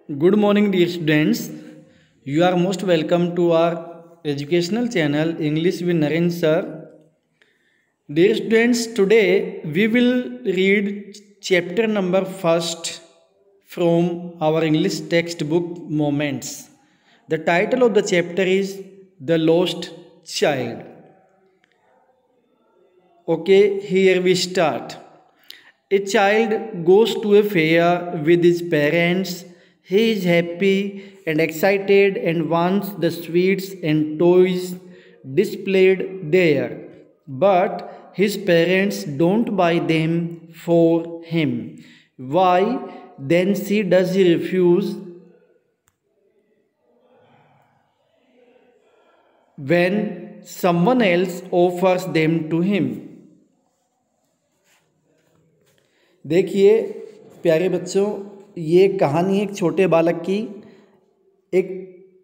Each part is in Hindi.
Good morning, dear students. You are most welcome to our educational channel English with Naren sir. Dear students, today we will read chapter number first from our English textbook Moments. The title of the chapter is The Lost Child. Okay, here we start. A child goes to a fair with his parents. He is happy and excited and wants the sweets and toys displayed there. But his parents don't buy them for him. Why then does he refuse when someone else offers them to him? देखिए प्यारे बच्चों, ये कहानी एक छोटे बालक की। एक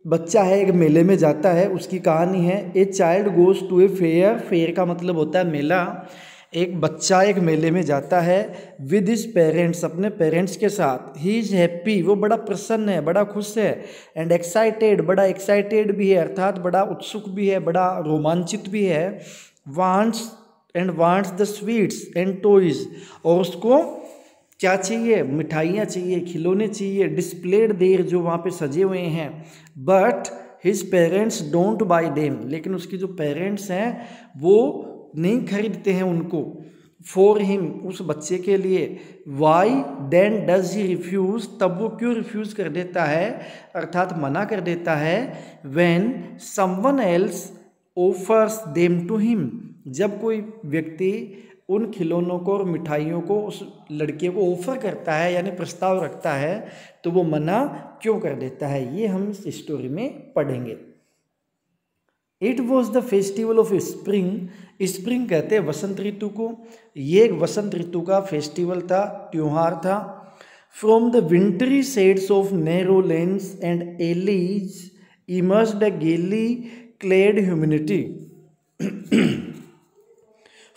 बच्चा है, एक मेले में जाता है, उसकी कहानी है। A child goes to a fair. Fair का मतलब होता है मेला। एक बच्चा एक मेले में जाता है विद हिज पेरेंट्स, अपने पेरेंट्स के साथ। ही इज़ हैप्पी, वो बड़ा प्रसन्न है, बड़ा खुश है। एंड एक्साइटेड, बड़ा एक्साइटेड भी है, अर्थात बड़ा उत्सुक भी है, बड़ा रोमांचित भी है। Wants the sweets and toys, और उसको क्या चाहिए? मिठाइयाँ चाहिए, खिलौने चाहिए, डिस्प्लेड देर, जो वहाँ पे सजे हुए हैं। But his parents don't buy them, लेकिन उसके जो पेरेंट्स हैं वो नहीं खरीदते हैं उनको। फॉर हिम, उस बच्चे के लिए। Why then does he refuse, तब वो क्यों रिफ्यूज़ कर देता है, अर्थात मना कर देता है। When someone else offers them to him, जब कोई व्यक्ति उन खिलौनों को और मिठाइयों को उस लड़के को ऑफर करता है, यानी प्रस्ताव रखता है, तो वो मना क्यों कर देता है, ये हम इस स्टोरी में पढ़ेंगे। It was the festival of spring. Spring कहते हैं वसंत ऋतु को। ये एक वसंत ऋतु का फेस्टिवल था, त्योहार था। From the wintry shades of narrow lanes and alleys emerged a gaily clad humanity.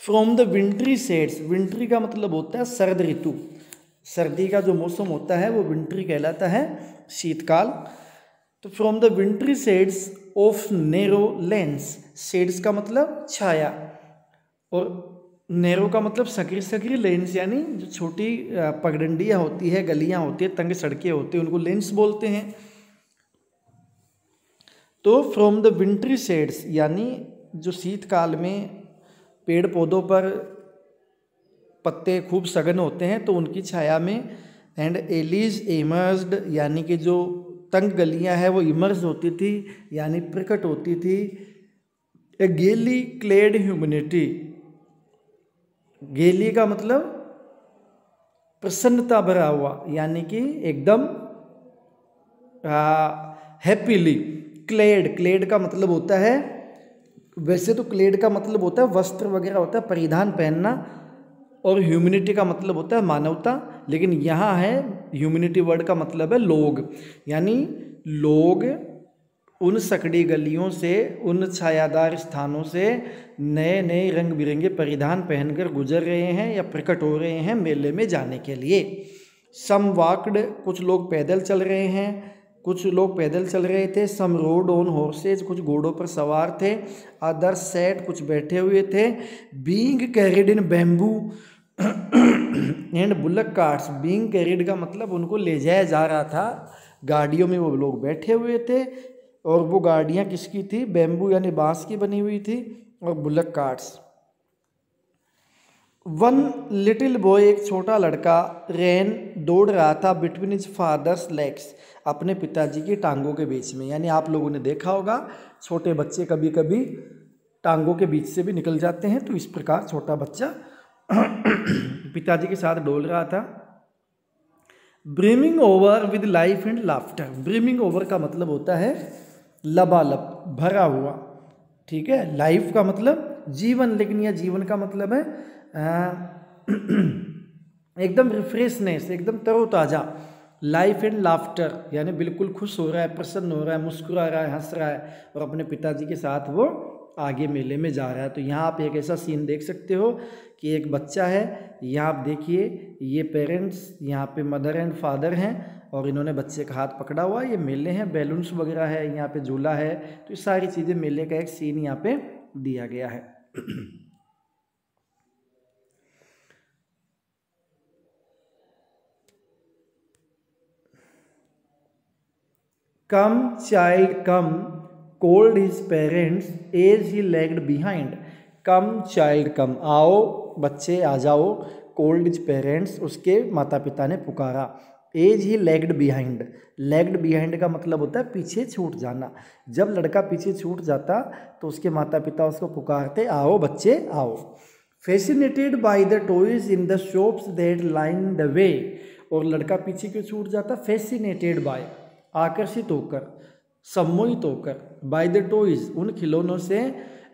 From the wintry shades, wintry का मतलब होता है सर्द ऋतु। सर्दी का जो मौसम होता है वो विंट्री कहलाता है, शीतकाल। तो from the wintry shades of narrow lens, shades का मतलब छाया, और नैरो का मतलब सकरी सकरी, लेंस यानी जो छोटी पगडंडियाँ होती है, गलियाँ होती है, तंग सड़कें होती हैं, उनको लेंस बोलते हैं। तो फ्रॉम द विंट्री शेड्स यानी जो शीतकाल में पेड़ पौधों पर पत्ते खूब सघन होते हैं, तो उनकी छाया में। एंड एलीज इमर्ज्ड, यानी कि जो तंग गलियां हैं वो इमर्ज होती थी, यानी प्रकट होती थी। ए गेली क्लेड ह्यूमैनिटी, गेली का मतलब प्रसन्नता भरा हुआ, यानी कि एकदम हैप्पीली। क्लेड, क्लेड का मतलब होता है, वैसे तो क्लेड का मतलब होता है वस्त्र वगैरह होता है, परिधान पहनना, और ह्यूमैनिटी का मतलब होता है मानवता। लेकिन यहाँ है ह्यूमैनिटी वर्ड का मतलब है लोग, यानी लोग उन सकड़ी गलियों से, उन छायादार स्थानों से नए नए रंग बिरंगे परिधान पहनकर गुजर रहे हैं या प्रकट हो रहे हैं मेले में जाने के लिए। सम वॉक्ड, कुछ लोग पैदल चल रहे हैं, कुछ लोग पैदल चल रहे थे। सम रोड ऑन हॉर्सेज, कुछ घोड़ों पर सवार थे। अदर सैट, कुछ बैठे हुए थे। Being carried in bamboo and bullock carts, being carried का मतलब उनको ले जाया जा रहा था, गाड़ियों में वो लोग बैठे हुए थे। और वो गाड़ियाँ किसकी थी? बैम्बू यानी बांस की बनी हुई थी, और bullock carts. One little boy, एक छोटा लड़का, रैन, दौड़ रहा था, बिटवीन हिज फादर्स लेग्स, अपने पिताजी की टांगों के बीच में। यानी आप लोगों ने देखा होगा, छोटे बच्चे कभी कभी टांगों के बीच से भी निकल जाते हैं, तो इस प्रकार छोटा बच्चा पिताजी के साथ डोल रहा था। Brimming over with life and laughter. Brimming over का मतलब होता है लबालब, भरा हुआ, ठीक है। लाइफ का मतलब जीवन, लेकिन यह जीवन का मतलब है एकदम रिफ्रेशनेस, एकदम तरोताज़ा। लाइफ एंड लाफ्टर यानी बिल्कुल खुश हो रहा है, प्रसन्न हो रहा है, मुस्कुरा रहा है, हंस रहा है, और अपने पिताजी के साथ वो आगे मेले में जा रहा है। तो यहाँ आप एक ऐसा सीन देख सकते हो कि एक बच्चा है, यहाँ आप देखिए ये पेरेंट्स, यहाँ पे मदर एंड फादर हैं और इन्होंने बच्चे का हाथ पकड़ा हुआ है। ये मेले हैं, बैलून्स वगैरह है, यहाँ पे झूला है, तो ये सारी चीज़ें मेले का एक सीन यहाँ पे दिया गया है। Come child come called his parents as he lagged behind. Come child come, आओ बच्चे आ जाओ, कोल्ड हिज पेरेंट्स, उसके माता पिता ने पुकारा, as he lagged behind. Lagged behind का मतलब होता है पीछे छूट जाना। जब लड़का पीछे छूट जाता तो उसके माता पिता उसको पुकारते, आओ बच्चे आओ। Fascinated by the toys in the shops that line the way. और लड़का पीछे क्यों छूट जाता? फैसिनेटेड बाय, आकर्षित होकर, सम्मोहित होकर, बाय द टॉयज, उन खिलौनों से,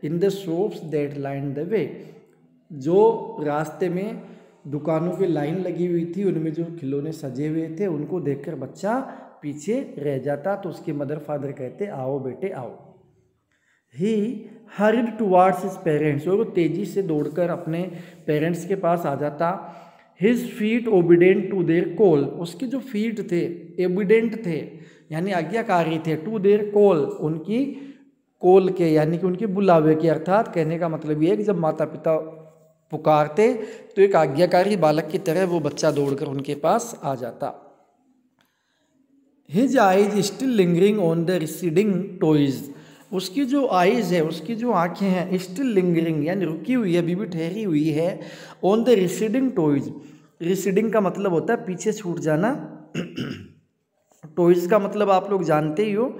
in the shops that line the way, जो रास्ते में दुकानों की लाइन लगी हुई थी, उनमें जो खिलौने सजे हुए थे उनको देखकर बच्चा पीछे रह जाता। तो उसके मदर फादर कहते, आओ बेटे आओ। ही हरिड टुवार्ड्स हिज पेरेंट्स, और वो तेजी से दौड़कर अपने पेरेंट्स के पास आ जाता। His feet obedient to their call, उसके जो फीट थे ओबिडेंट थे यानी आज्ञाकारी थे, टू देयर कॉल, उनकी कॉल के यानी कि उनके बुलावे के। अर्थात कहने का मतलब ये है कि जब माता पिता पुकारते तो एक आज्ञाकारी बालक की तरह वो बच्चा दौड़कर उनके पास आ जाता। His eyes still lingering on the receding toys, उसकी जो आइज़ है, उसकी जो आँखें हैं, स्टिल लिंगरिंग यानी रुकी हुई है, अभी भी ठहरी हुई है, on the receding toys. Receding का मतलब होता है पीछे छूट जाना। टॉयज का मतलब आप लोग जानते ही हो,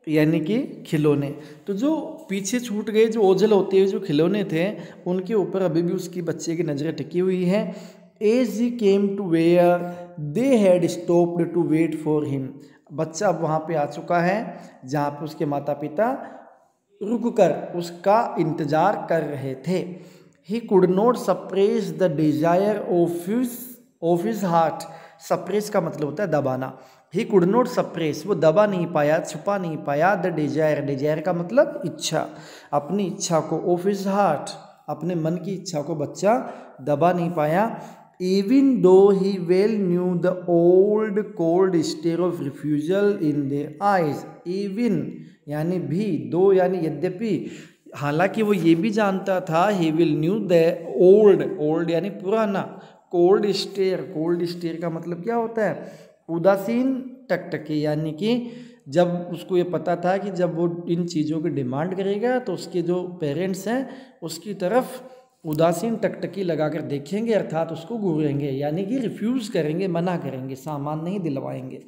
यानी कि खिलौने। तो जो पीछे छूट गए, जो ओझल होते हुए जो खिलौने थे, उनके ऊपर अभी भी उसकी बच्चे की नज़रें टिकी हुई है। As he came to where they had stopped to wait for him, बच्चा अब वहाँ पे आ चुका है जहाँ पे उसके माता पिता रुक कर उसका इंतज़ार कर रहे थे। He could not suppress the desire of his heart, suppress का मतलब होता है दबाना। ही कुड नॉट सप्रेस, वो दबा नहीं पाया, छुपा नहीं पाया, द डिजायर, डिजायर का मतलब इच्छा, अपनी इच्छा को, ऑफ हिज हार्ट, अपने मन की इच्छा को बच्चा दबा नहीं पाया। Even though he well knew the old cold stare of refusal in their eyes, even यानी भी, दो यानी यद्यपि, हालांकि वो ये भी जानता था, he will new the old, old यानी पुराना, कोल्ड स्टेयर, कोल्ड स्टेयर का मतलब क्या होता है? उदासीन टकटकी, यानी कि जब उसको ये पता था कि जब वो इन चीज़ों की डिमांड करेगा तो उसके जो पेरेंट्स हैं उसकी तरफ उदासीन टकटकी लगाकर देखेंगे, अर्थात उसको घूरेंगे, यानी कि रिफ्यूज़ करेंगे, मना करेंगे, सामान नहीं दिलवाएंगे।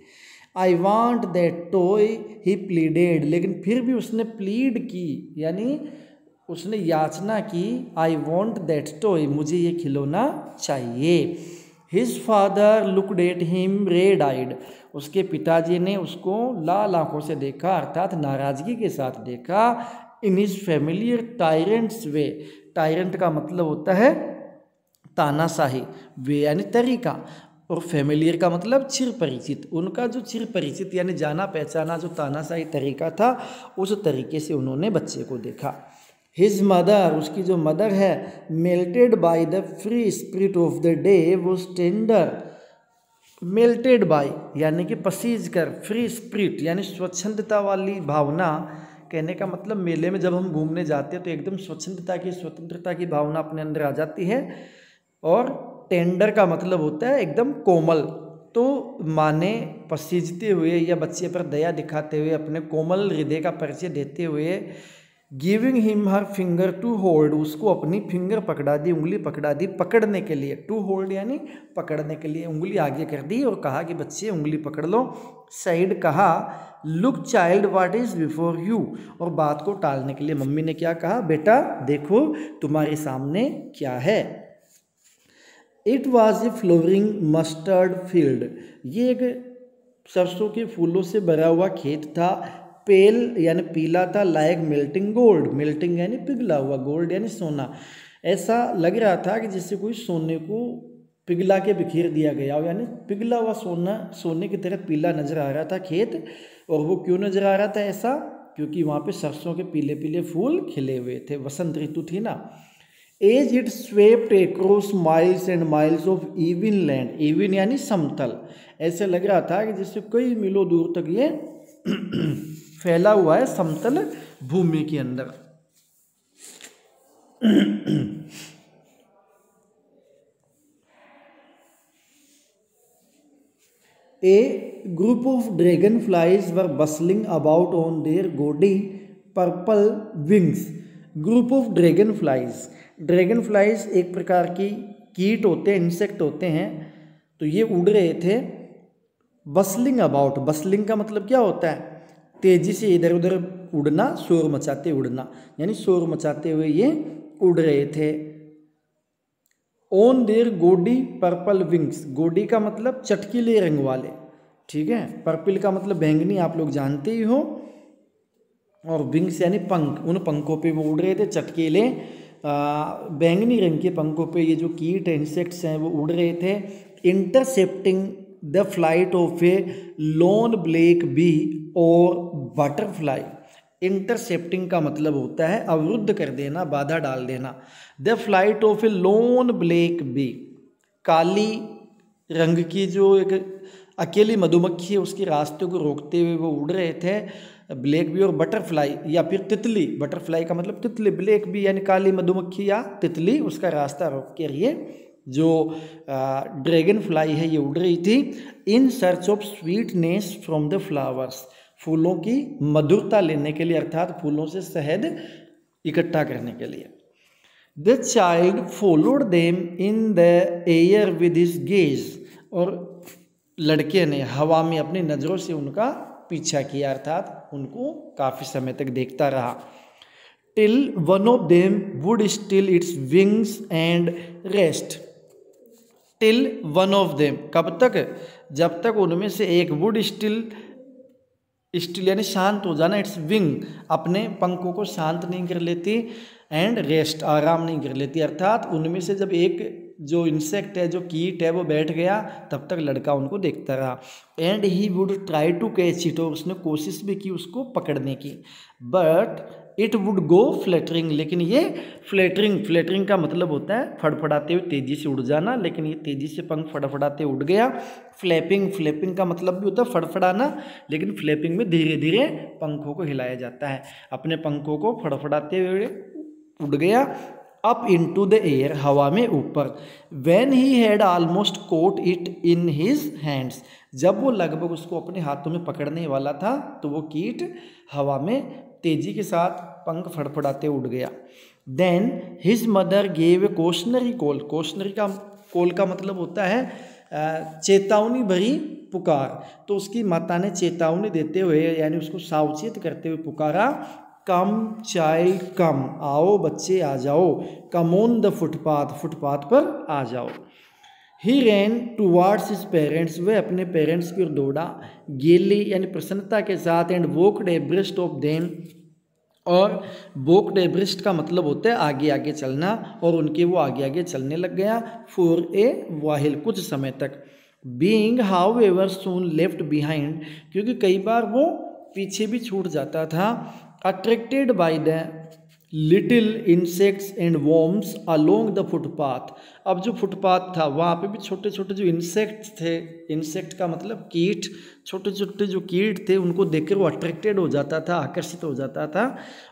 I want that toy he pleaded, लेकिन फिर भी उसने प्लीड की, यानी उसने याचना की, आई वॉन्ट दैट टॉय, मुझे ये खिलौना चाहिए। His father looked at him red eyed, उसके पिताजी ने उसको लाल आंखों से देखा, अर्थात नाराज़गी के साथ देखा। In his familiar tyrants way, tyrant का मतलब होता है तानाशाही, वे यानी तरीका, और फैमिलियर का मतलब चिर परिचित, उनका जो चिर परिचित यानी जाना पहचाना जो तानाशाही तरीका था, उस तरीके से उन्होंने बच्चे को देखा। हिज मदर, उसकी जो मदर है, melted by the free spirit of the day was tender, melted by यानी कि पसीज कर, फ्री स्पिरिट यानी स्वच्छंदता वाली भावना, कहने का मतलब मेले में जब हम घूमने जाते हैं तो एकदम स्वच्छंदता की, स्वतंत्रता की भावना अपने अंदर आ जाती है। और टेंडर का मतलब होता है एकदम कोमल, तो माँ ने पसीजते हुए या बच्चे पर दया दिखाते हुए, अपने कोमल हृदय का परिचय देते हुए, giving him her finger to hold, उसको अपनी फिंगर पकड़ा दी, उंगली पकड़ा दी, पकड़ने के लिए, टू होल्ड यानी पकड़ने के लिए, उंगली आगे कर दी और कहा कि बच्चे उंगली पकड़ लो। साइड कहा, look child what is before you, और बात को टालने के लिए मम्मी ने क्या कहा, बेटा देखो तुम्हारे सामने क्या है। It was a flooring mustard field, ये एक सरसों के फूलों से भरा हुआ खेत था। पेल यानी पीला था, लाइक मेल्टिंग गोल्ड, मेल्टिंग यानी पिघला हुआ, गोल्ड यानी सोना। ऐसा लग रहा था कि जैसे कोई सोने को पिघला के बिखेर दिया गया हो, यानी पिघला हुआ सोना, सोने की तरह पीला नजर आ रहा था खेत। और वो क्यों नजर आ रहा था ऐसा? क्योंकि वहाँ पे सरसों के पीले पीले फूल खिले हुए थे, वसंत ऋतु थी ना। As it swept across miles and miles of even land, even यानी समतल, ऐसे लग रहा था कि जैसे कई मीलों दूर तक ये फैला हुआ है समतल भूमि के अंदर। A group of dragonflies were bustling about on their gaudy purple wings. Group of dragonflies, dragonflies एक प्रकार की कीट होते हैं, इंसेक्ट होते हैं, तो ये उड़ रहे थे। बसलिंग अबाउट, बसलिंग का मतलब क्या होता है? तेजी से इधर उधर उड़ना, शोर मचाते उड़ना, यानी शोर मचाते हुए ये उड़ रहे थे। ऑन देयर गोडी पर्पल विंग्स, गोडी का मतलब चटकीले रंग वाले, ठीक है। पर्पल का मतलब बैंगनी, आप लोग जानते ही हो, और विंग्स यानी पंख, उन पंखों पे वो उड़ रहे थे, चटकीले बैंगनी रंग के पंखों पे ये जो कीट इंसेक्ट्स हैं वो उड़ रहे थे। Intercepting the flight of a lawn black bee और बटरफ्लाई। इंटरसेप्टिंग का मतलब होता है अवरुद्ध कर देना, बाधा डाल देना। The flight of a lawn black bee, काली रंग की जो एक अकेली मधुमक्खी है उसके रास्ते को रोकते हुए वो उड़ रहे थे, ब्लैक बी और बटरफ्लाई या फिर तितली, बटरफ्लाई का मतलब तितली, ब्लैक बी यानी काली मधुमक्खी या तितली, उसका रास्ता रोक के ये जो ड्रैगन फ्लाई है ये उड़ रही थी। In search of sweetness from the flowers, फूलों की मधुरता लेने के लिए, अर्थात फूलों से शहद इकट्ठा करने के लिए। The child followed them in the air with his gaze, और लड़के ने हवा में अपनी नज़रों से उनका पीछा किया, अर्थात उनको काफ़ी समय तक देखता रहा। Till one of them would still its wings and rest. Till one of them, कब तक? जब तक उनमें से एक वुड स्टिल, स्टिल यानी शांत हो जाना, इट्स विंग अपने पंखों को शांत नहीं कर लेती, एंड रेस्ट आराम नहीं कर लेती, अर्थात उनमें से जब एक जो इंसेक्ट है, जो कीट है वो बैठ गया तब तक लड़का उनको देखता रहा। And he would try to catch it, और उसने कोशिश भी की उसको पकड़ने की, but it would go fluttering, लेकिन ये फ्लैटरिंग, फ्लैटरिंग का मतलब होता है फड़फड़ाते हुए तेज़ी से उड़ जाना, लेकिन ये तेज़ी से पंख फड़फड़ाते उड़ गया। फ्लैपिंग, फ्लैपिंग का मतलब भी होता है फड़फड़ाना, लेकिन फ्लैपिंग में धीरे धीरे पंखों को हिलाया जाता है। अपने पंखों को फड़फड़ाते हुए उड़ गया अप इनटू द एयर, हवा में ऊपर। When he had almost caught it in his hands, जब वो लगभग उसको अपने हाथों में पकड़ने वाला था तो वो कीट हवा में तेजी के साथ पंख फड़फड़ाते उड़ गया। Then his mother gave a cautionary call, cautionary का कॉल का मतलब होता है चेतावनी भरी पुकार, तो उसकी माता ने चेतावनी देते हुए यानी उसको सावचेत करते हुए पुकारा, कम चाइल्ड कम, आओ बच्चे आ जाओ, come on the footpath, footpath पर आ जाओ। ही रैन टूवार्ड्स हिज पेरेंट्स, वह अपने पेरेंट्स की ओर दौड़ा, गेली यानी प्रसन्नता के साथ, एंड वॉकड एब्रेस्ट ऑफ देम, और वॉकड एब्रेस्ट का मतलब होता है आगे आगे चलना, और उनके वो आगे आगे चलने लग गया। फॉर ए वाहिल, कुछ समय तक। Being how ever soon left behind, क्योंकि कई बार वो पीछे भी छूट जाता था। Attracted by the little insects and worms along the footpath, अब जो फुटपाथ था वहाँ पे भी छोटे छोटे जो इंसेक्ट्स थे, इंसेक्ट का मतलब कीट, छोटे छोटे जो कीट थे उनको देखकर वो अट्रैक्टेड हो जाता था, आकर्षित हो जाता था,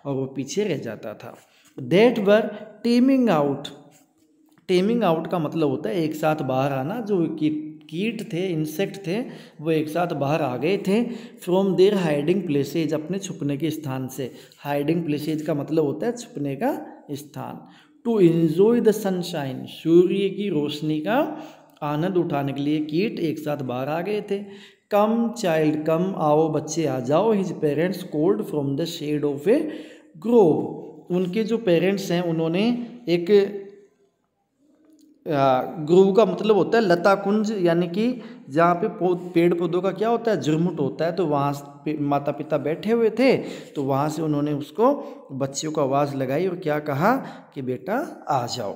और वो पीछे रह जाता था। That were teeming out, teeming out का मतलब होता है एक साथ बाहर आना, जो कीट थे, इंसेक्ट थे, वो एक साथ बाहर आ गए थे। फ्रॉम देयर हाइडिंग प्लेसेज, अपने छुपने के स्थान से। हाइडिंग प्लेसेज का मतलब होता है छुपने का स्थान। टू एंजॉय द सनशाइन, सूर्य की रोशनी का आनंद उठाने के लिए कीट एक साथ बाहर आ गए थे। कम चाइल्ड कम, आओ बच्चे आ जाओ। His parents called from the shade of a grove, उनके जो पेरेंट्स हैं उन्होंने एक ग्रोव का मतलब होता है लता कुंज, यानी कि जहाँ पे पेड़ पौधों का क्या होता है, झुरमुट होता है, तो वहाँ माता पिता बैठे हुए थे, तो वहाँ से उन्होंने उसको बच्चियों को आवाज़ लगाई और क्या कहा कि बेटा आ जाओ।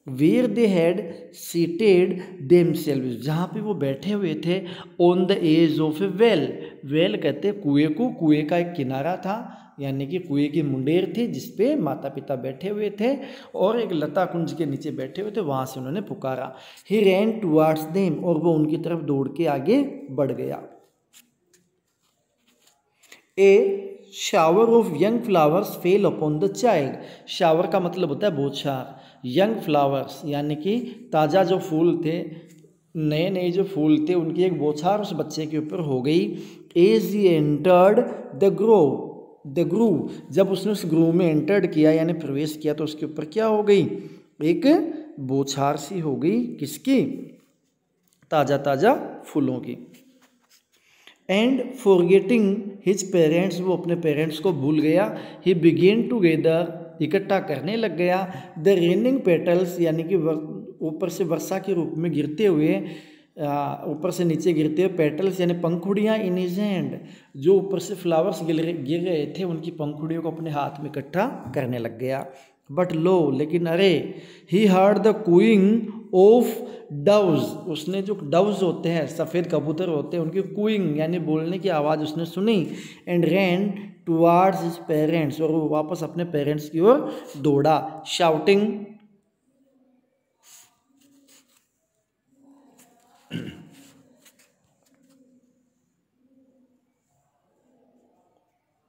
Where they had seated themselves, जहाँ पे वो बैठे हुए थे, on the edge of a well, well कहते हैं कुएं को, कुएं का एक किनारा था यानी कि कुएं की मुंडेर थी जिसपे माता पिता बैठे हुए थे और एक लता कुंज के नीचे बैठे हुए थे, वहाँ से उन्होंने पुकारा। ही रैन टुवार्ड्स देम, और वो उनकी तरफ दौड़ के आगे बढ़ गया। A shower of young flowers fell upon the child. Shower का मतलब होता है बौछार। यंग फ्लावर्स यानी कि ताज़ा जो फूल थे, नए नए जो फूल थे, उनकी एक बौछार उस बच्चे के ऊपर हो गई। As he entered the grove, जब उसने उस ग्रूव में एंटर्ड किया यानी प्रवेश किया तो उसके ऊपर क्या हो गई, एक बौछार सी हो गई, किसकी, ताज़ा ताज़ा फूलों की। एंड फॉरगेटिंग हिज पेरेंट्स, वो अपने पेरेंट्स को भूल गया। ही बिगेन टुगेदर, इकट्ठा करने लग गया। द रेनिंग पेटल्स यानी कि ऊपर से वर्षा के रूप में गिरते हुए, ऊपर से नीचे गिरते हुए पेटल्स यानी पंखुड़ियाँ इन हिज हैंड, जो ऊपर से फ्लावर्स गिर रहे थे उनकी पंखुड़ियों को अपने हाथ में इकट्ठा करने लग गया। बट लो, लेकिन अरे, he heard the cooing of doves, उसने जो डव्स होते हैं, सफ़ेद कबूतर होते हैं, उनकी कूइंग यानी बोलने की आवाज़ उसने सुनी। And ran towards his parents, और वो वापस अपने पेरेंट्स की ओर दौड़ा। शाउटिंग,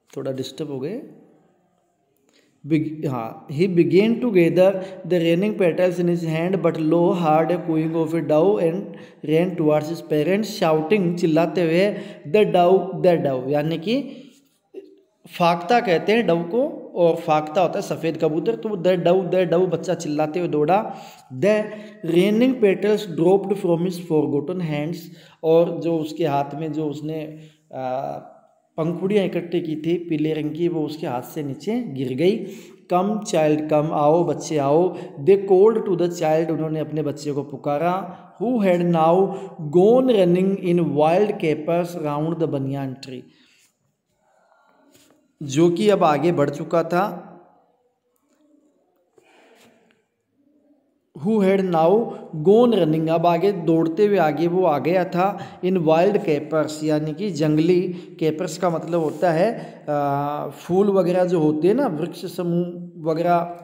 थोड़ा डिस्टर्ब हो गए। हाँ, he began to gather the raining petals in his hand, but lo, heard a cooing of a dove and ran towards his parents, shouting, चिल्लाते हुए, the dove, यानी कि फाख्ता कहते हैं डव को, और फाख्ता होता है सफ़ेद कबूतर, तो द डव बच्चा चिल्लाते हुए दौड़ा। The raining petals dropped from his forgotten hands, और जो उसके हाथ में जो उसने पंखुड़ियाँ इकट्ठी की थी पीले रंग की, वो उसके हाथ से नीचे गिर गई। कम चाइल्ड कम, आओ बच्चे आओ। They called to the child, उन्होंने अपने बच्चे को पुकारा। Who had now gone running in wild capers round the banyan tree, जो कि अब आगे बढ़ चुका था। Who had now gone running, अब आगे दौड़ते हुए आगे वो आ गया था। इन वाइल्ड कैपर्स यानी कि जंगली, कैपर्स का मतलब होता है फूल वगैरह जो होते हैं ना, वृक्ष समूह वगैरह,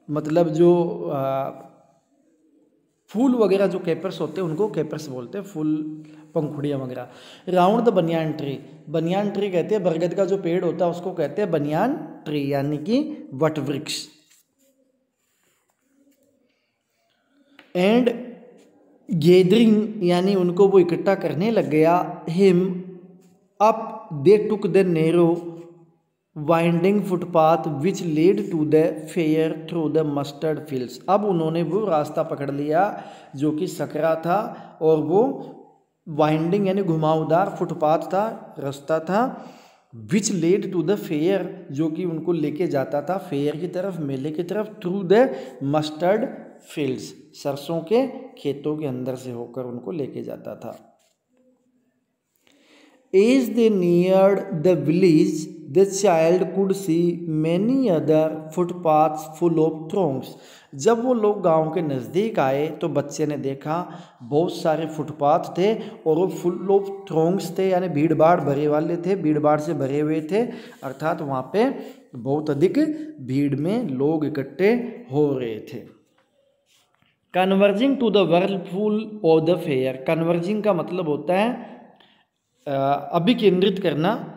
मतलब जो फूल वगैरह जो कैपर्स होते हैं उनको कैपर्स बोलते हैं, फूल पंखुड़ियाँ वगैरह। Round the banyan tree, banyan tree कहते हैं बरगद का जो पेड़ होता है उसको कहते हैं बनियान ट्री यानी कि वट वृक्ष। एंड गैदरिंग यानी उनको वो इकट्ठा करने लग गया। Him up they took the narrow winding footpath which led to the fair through the mustard fields, अब उन्होंने वो रास्ता पकड़ लिया जो कि सकरा था, और वो वाइंडिंग यानी घुमावदार फुटपाथ था, रास्ता था। Which led to the fair, जो कि उनको लेके जाता था फेयर की तरफ, मेले की तरफ। थ्रू द मस्टर्ड फील्ड्स, सरसों के खेतों के अंदर से होकर उनको लेके जाता था। As they neared the village, the child could see many other footpaths full of throngs. जब वो लोग गांव के नज़दीक आए तो बच्चे ने देखा बहुत सारे फुटपाथ थे और वो फुल ऑफ थ्रोंग्स थे, यानी भीड़ भाड़ भरे वाले थे, भीड़ भाड़ से भरे हुए थे, अर्थात वहाँ पे बहुत अधिक भीड़ में लोग इकट्ठे हो रहे थे। Converging to the whirlpool of the fair, converging का मतलब होता है अभिकेंद्रित करना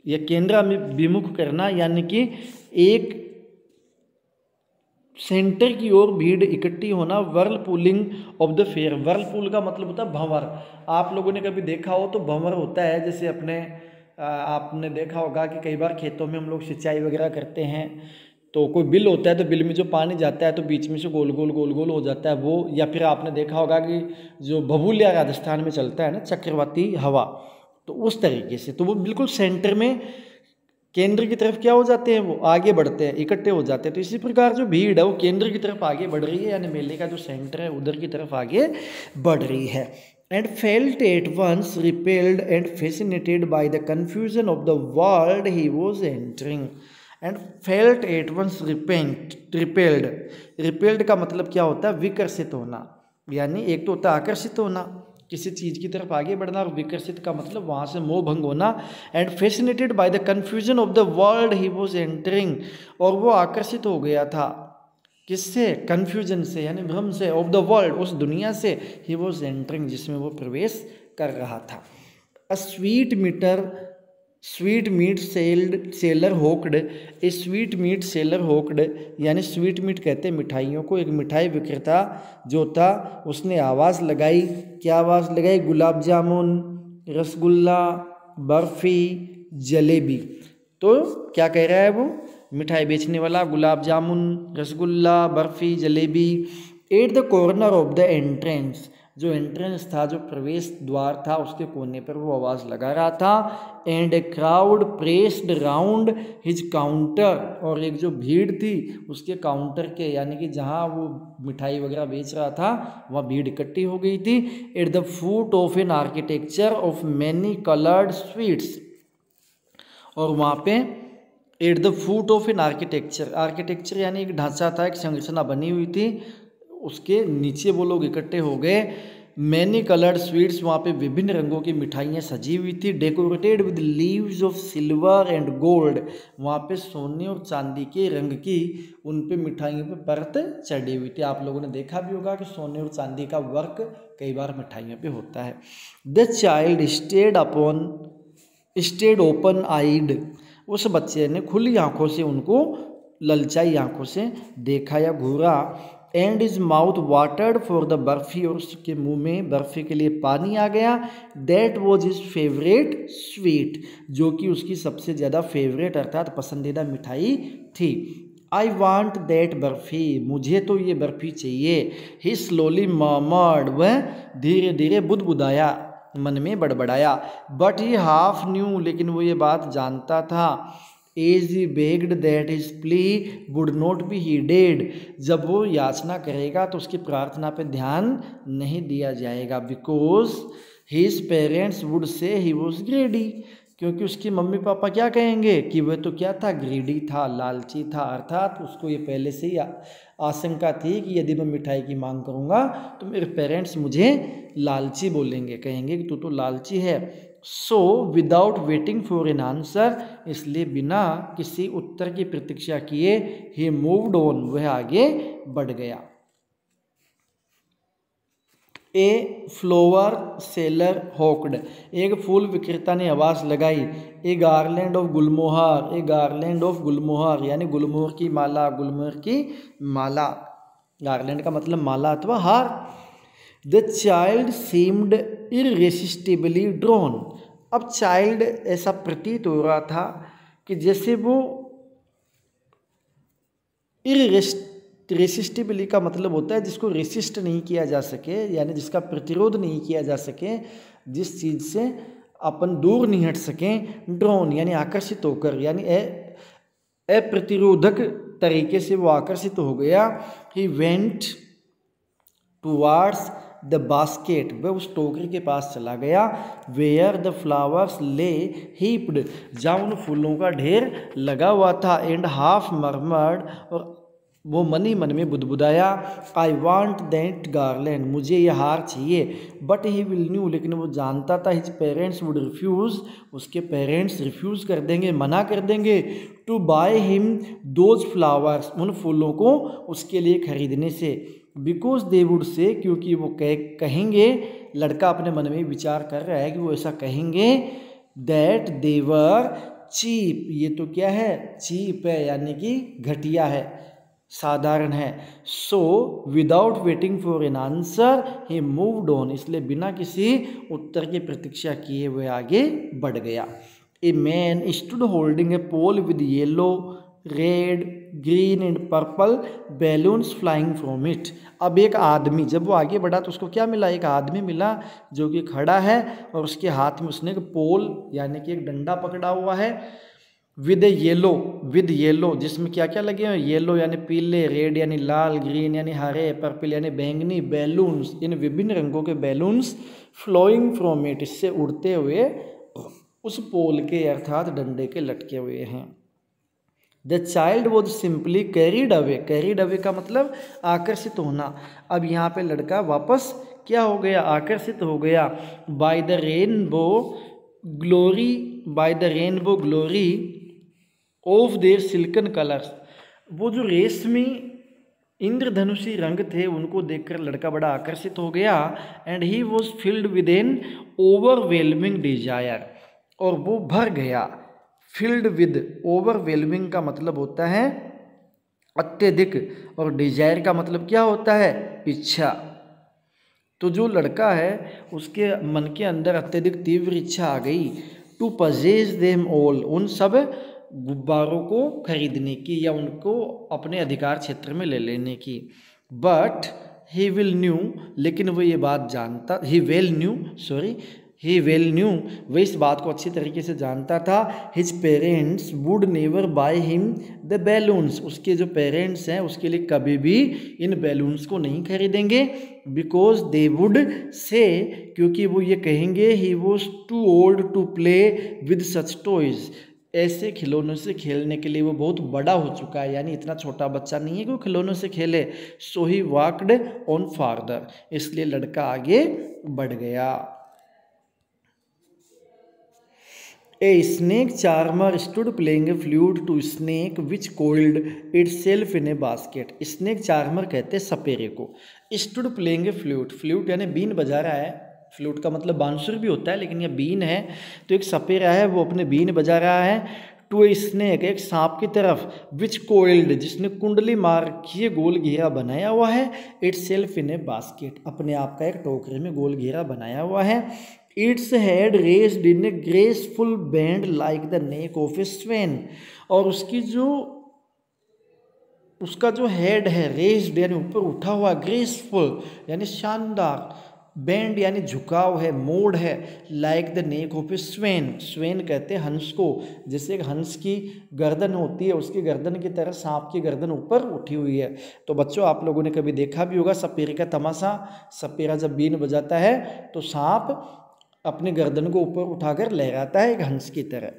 या केंद्राभिमुख करना, यानी कि एक सेंटर की ओर भीड़ इकट्ठी होना। वर्लपूलिंग ऑफ द फेयर, वर्लपूल का मतलब होता है भंवर। आप लोगों ने कभी देखा हो तो भंवर होता है, जैसे आपने देखा होगा कि कई बार खेतों में हम लोग सिंचाई वगैरह करते हैं तो कोई बिल होता है, तो बिल में जो पानी जाता है तो बीच में से गोल गोल हो जाता है वो, या फिर आपने देखा होगा कि जो बबूलिया राजस्थान में चलता है ना, चक्रवाती हवा, तो उस तरीके से, तो वो बिल्कुल सेंटर में केंद्र की तरफ क्या हो जाते हैं, वो आगे बढ़ते हैं, इकट्ठे हो जाते हैं। तो इसी प्रकार जो भीड़ है वो केंद्र की तरफ आगे बढ़ रही है, यानी मेले का जो सेंटर है उधर की तरफ आगे बढ़ रही है। And felt at once repelled and fascinated by the confusion of the world he was entering. And felt at once repelled का मतलब क्या होता है, विकर्षित होना, यानी एक तो होता है आकर्षित होना किसी चीज़ की तरफ आगे बढ़ना, और विकसित का मतलब वहाँ से मोह भंग होना। And fascinated by the confusion of the world he was entering, और वो आकर्षित हो गया था किससे? कन्फ्यूजन से, यानी भ्रम से, ऑफ द वर्ल्ड, उस दुनिया से, ही वॉज एंटरिंग, जिसमें वो प्रवेश कर रहा था। A sweetmeat seller hawked, a sweetmeat seller hawked, यानी स्वीट मीट कहते हैं मिठाइयों को। एक मिठाई विक्रेता जो था उसने आवाज़ लगाई। क्या आवाज़ लगाई? गुलाब जामुन, रसगुल्ला, बर्फ़ी, जलेबी। तो क्या कह रहा है वो मिठाई बेचने वाला? Gulab jamun, rasgulla, barfi, jalebi. At the corner of the entrance, जो एंट्रेंस था, जो प्रवेश द्वार था, उसके कोने पर वो आवाज़ लगा रहा था। And a crowd pressed round his counter, और एक जो भीड़ थी उसके काउंटर के, यानी कि जहाँ वो मिठाई वगैरह बेच रहा था वहाँ भीड़ इकट्ठी हो गई थी। At the foot of an architecture of many coloured sweets, और वहाँ पे at the foot of an architecture यानी एक ढांचा था, एक संरचना बनी हुई थी, उसके नीचे वो लोग इकट्ठे हो गए। मैनी कलर्ड स्वीट्स, वहाँ पे विभिन्न रंगों की मिठाइयाँ सजी हुई थी। Decorated with leaves of silver and gold, वहाँ पे सोने और चांदी के रंग की उन पे मिठाइयों पे परत चढ़ी हुई थी। आप लोगों ने देखा भी होगा कि सोने और चांदी का वर्क कई बार मिठाइयों पे होता है। द चाइल्ड स्टेड ओपन आइड, उस बच्चे ने खुली आंखों से उनको, ललचाई आंखों से देखा या घूरा। And his mouth watered for the barfi, और उसके मुंह में बर्फ़ी के लिए पानी आ गया। That was his favourite sweet, जो कि उसकी सबसे ज़्यादा फेवरेट अर्थात पसंदीदा मिठाई थी। आई वॉन्ट दैट बर्फ़ी, मुझे तो ये बर्फ़ी चाहिए। ही स्लोली मर्मर्ड, वह धीरे धीरे बुदबुदाया, मन में बड़बड़ाया। बट ही हाफ न्यू, लेकिन वो ये बात जानता था। As he begged that his plea would not be heeded, जब वो याचना करेगा तो उसकी प्रार्थना पे ध्यान नहीं दिया जाएगा। Because his parents would say he was ग्रेडी, क्योंकि उसकी मम्मी पापा क्या कहेंगे कि वह तो क्या था? ग्रीडी था, लालची था। अर्थात उसको ये पहले से ही आशंका थी कि यदि मैं मिठाई की मांग करूँगा तो मेरे पेरेंट्स मुझे लालची बोलेंगे, कहेंगे कि तू तो लालची है। So without waiting for an answer, इसलिए बिना किसी उत्तर की प्रतीक्षा किए, ही मूव्ड ऑन, वह आगे बढ़ गया। ए फ्लोवर सेलर होक्ड, एक फूल विक्रेता ने आवाज़ लगाई। A garland of gulmohur, a garland of gulmohur, यानी गुलमोहर की माला, गुलमोहर की माला। गार्लैंड का मतलब माला अथवा हार। द चाइल्ड सीम्ड इररेसिस्टिबली ड्रॉन, अब चाइल्ड ऐसा प्रतीत हो रहा था कि जैसे वो रेसिस्टिबली का मतलब होता है जिसको रेसिस्ट नहीं किया जा सके, यानी जिसका प्रतिरोध नहीं किया जा सके, जिस चीज़ से अपन दूर नहीं हट सकें। ड्रोन यानी आकर्षित होकर, यानी अप्रतिरोधक तरीके से वो आकर्षित हो गया। He went towards the basket, वह उस टोकरी के पास चला गया। वेयर द फ्लावर्स ले हीप्ड, जहाँ उन फूलों का ढेर लगा हुआ था। एंड हाफ मर्मर्ड, और वो मन ही मन में बुदबुदाया। आई वॉन्ट दैट गार्लैंड, मुझे यह हार चाहिए। बट ही विल न्यू, लेकिन वो जानता था हिज पेरेंट्स वुड रिफ्यूज़, उसके पेरेंट्स रिफ्यूज़ कर देंगे, मना कर देंगे। To buy him those flowers, उन फूलों को उसके लिए खरीदने से। बिकॉज दे वुड से, क्योंकि वो कहेंगे, लड़का अपने मन में विचार कर रहा है कि वो ऐसा कहेंगे, दैट दे वर चीप, ये तो क्या है? चीप है, यानी कि घटिया है, साधारण है। So without waiting for an answer he moved on, इसलिए बिना किसी उत्तर की प्रतीक्षा किए हुए आगे बढ़ गया। A man stood holding a pole with yellow, red, green and purple balloons flying from it, अब एक आदमी, जब वो आगे बढ़ा तो उसको क्या मिला? एक आदमी मिला जो कि खड़ा है, और उसके हाथ में उसने एक पोल यानी कि एक डंडा पकड़ा हुआ है। विद येलो, जिसमें क्या क्या लगे हैं? येलो यानी पीले, रेड यानी लाल, ग्रीन यानी हरे, पर्पल यानी बैंगनी, बैलून्स, इन विभिन्न रंगों के बैलून्स, फ्लोइंग फ्रॉम इट, इससे उड़ते हुए उस पोल के अर्थात डंडे के लटके हुए हैं। The child was simply carried away का मतलब आकर्षित होना। अब यहाँ पे लड़का वापस क्या हो गया, आकर्षित हो गया, by the rainbow glory of their silken colours, वो जो रेशमी इंद्रधनुषी रंग थे उनको देखकर लड़का बड़ा आकर्षित हो गया। And he was filled with an overwhelming desire, और वो भर गया। फिल्ड विद, ओवरवेलमिंग का मतलब होता है अत्यधिक, और डिजायर का मतलब क्या होता है, इच्छा। तो जो लड़का है उसके मन के अंदर अत्यधिक तीव्र इच्छा आ गई, टू पजेज देम ऑल, उन सब गुब्बारों को खरीदने की या उनको अपने अधिकार क्षेत्र में ले लेने की। बट ही न्यू, लेकिन वो ये बात जानता, ही वेल न्यू, वह इस बात को अच्छी तरीके से जानता था, his parents would never by him the balloons, उसके जो पेरेंट्स हैं उसके लिए कभी भी इन बैलून्स को नहीं खरीदेंगे। बिकॉज दे वुड से, क्योंकि वो ये कहेंगे, he was too old to play with such toys, ऐसे खिलौनों से खेलने के लिए वो बहुत बड़ा हो चुका है, यानी इतना छोटा बच्चा नहीं है कि वो खिलौनों से खेले। So he walked on farther, इसलिए लड़का आगे बढ़ गया। A snake charmer stood playing a flute to snake which coiled itself in a basket, snake charmer कहते हैं सपेरे को। Stood playing a flute, flute यानी बीन बजा रहा है, फ्लूट का मतलब बांसुर भी होता है लेकिन यह बीन है, तो एक सपेरा है वो अपने बीन बजा रहा है, टू ए स्नेक, एक सांप की तरफ, विच कोइल्ड, जिसने कुंडली मार के गोल घेरा बनाया हुआ है, इटसेल्फ इन ए बास्केट, अपने आप का एक टोकरे में गोल घेरा बनाया हुआ है। Its head raised in a graceful bend like the neck of a swan, और उसका जो हेड है रेस्ड यानी ऊपर उठा हुआ, ग्रेसफुल यानी शानदार, बैंड यानी झुकाव है, मोड़ है, like the neck of a स्वेन, स्वेन कहते हैं हंस को, जैसे एक हंस की गर्दन होती है उसकी गर्दन की तरह सांप की गर्दन ऊपर उठी हुई है। तो बच्चों आप लोगों ने कभी देखा भी होगा सपेरे का तमाशा, सपेरा जब बीन बजाता है तो सांप अपनी गर्दन को ऊपर उठाकर लहराता है एक हंस की तरह।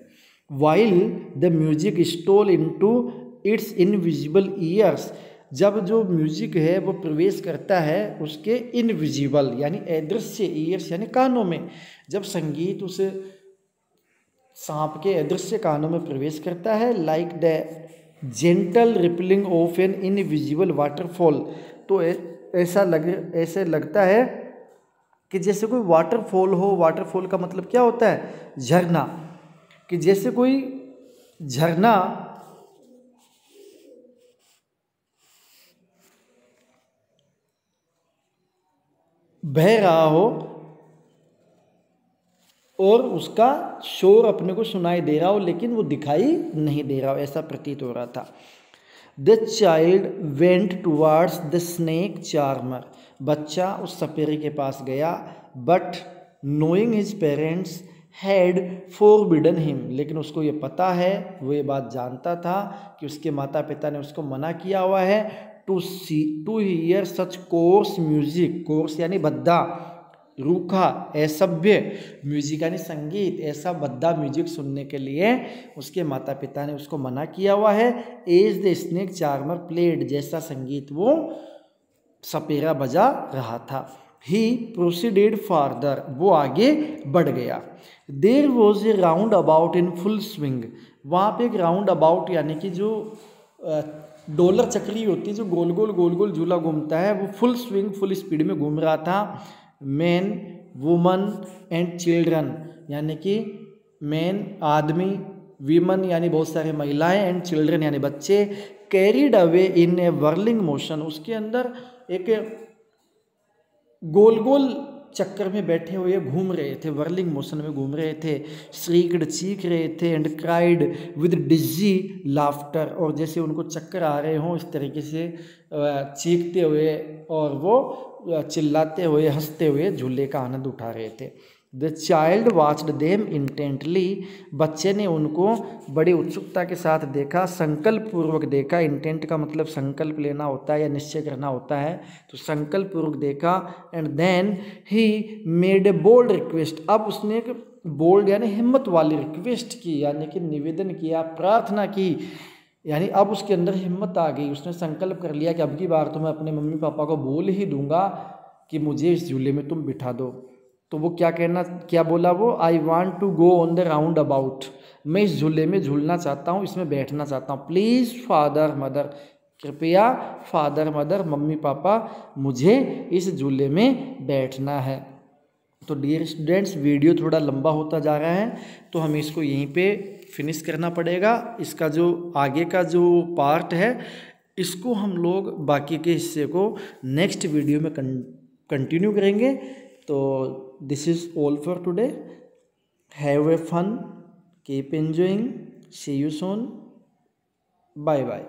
While the music stole into its invisible ears, जब जो म्यूजिक है वो प्रवेश करता है उसके इनविजिबल यानी अदृश्य, ईयर्स यानी कानों में, जब संगीत उस सांप के अदृश्य कानों में प्रवेश करता है, like the gentle rippling of an invisible waterfall, तो ऐसे लगता है कि जैसे कोई वाटरफॉल हो। वाटरफॉल का मतलब क्या होता है, झरना, कि जैसे कोई झरना बह रहा हो और उसका शोर अपने को सुनाई दे रहा हो लेकिन वो दिखाई नहीं दे रहा हो, ऐसा प्रतीत हो रहा था। The child went towards the snake charmer, बच्चा उस सपेरे के पास गया, but knowing his parents had forbidden him, लेकिन उसको ये पता है, वो ये बात जानता था कि उसके माता पिता ने उसको मना किया हुआ है, to hear such coarse music, coarse यानी भद्दा, रूखा, असभ्य, म्यूजिक यानी संगीत, ऐसा भद्दा म्यूजिक सुनने के लिए उसके माता पिता ने उसको मना किया हुआ है। As the snake charmer played, जैसा संगीत वो सपेरा बजा रहा था। ही प्रोसीडेड फार्दर, वो आगे बढ़ गया। There was A round about in full swing, वहाँ पे एक राउंड अबाउट यानी कि जो डॉलर चक्री होती है, जो गोल गोल झूला घूमता है, वो फुल स्विंग फुल स्पीड में घूम रहा था। मैन, वुमन एंड चिल्ड्रन, यानी कि मैन आदमी, वीमन यानी बहुत सारे महिलाएं, एंड चिल्ड्रन यानी बच्चे, carried away in A whirling motion, उसके अंदर एक गोल गोल चक्कर में बैठे हुए घूम रहे थे, वर्लिंग मोशन में घूम रहे थे। श्रीकड, चीख रहे थे, and cried with dizzy laughter, और जैसे उनको चक्कर आ रहे हों इस तरीके से चीखते हुए और वो चिल्लाते हुए हंसते हुए झूले का आनंद उठा रहे थे। The child watched them intently, बच्चे ने उनको बड़ी उत्सुकता के साथ देखा, संकल्प पूर्वक देखा। इंटेंट का मतलब संकल्प लेना होता है या निश्चय करना होता है, तो संकल्प पूर्वक देखा। And then he made a bold request, अब उसने एक बोल्ड यानी हिम्मत वाली रिक्वेस्ट की, यानी कि निवेदन किया, प्रार्थना की, यानी अब उसके अंदर हिम्मत आ गई। उसने संकल्प कर लिया कि अब की बार तो मैं अपने मम्मी पापा को बोल ही दूंगा कि मुझे इस झूले में तुम बिठा दो। तो वो क्या बोला वो, I want to go on the roundabout, मैं इस झूले में झूलना चाहता हूँ, इसमें बैठना चाहता हूँ। प्लीज़ फादर मदर, कृपया फादर मदर, मम्मी पापा, मुझे इस झूले में बैठना है। तो डियर स्टूडेंट्स, वीडियो थोड़ा लंबा होता जा रहा है, तो हमें इसको यहीं पे फिनिश करना पड़ेगा। इसका जो आगे का जो पार्ट है, इसको हम लोग बाकी के हिस्से को नेक्स्ट वीडियो में कंटिन्यू करेंगे। तो this is all for today, have a fun, keep enjoying, see you soon, bye bye.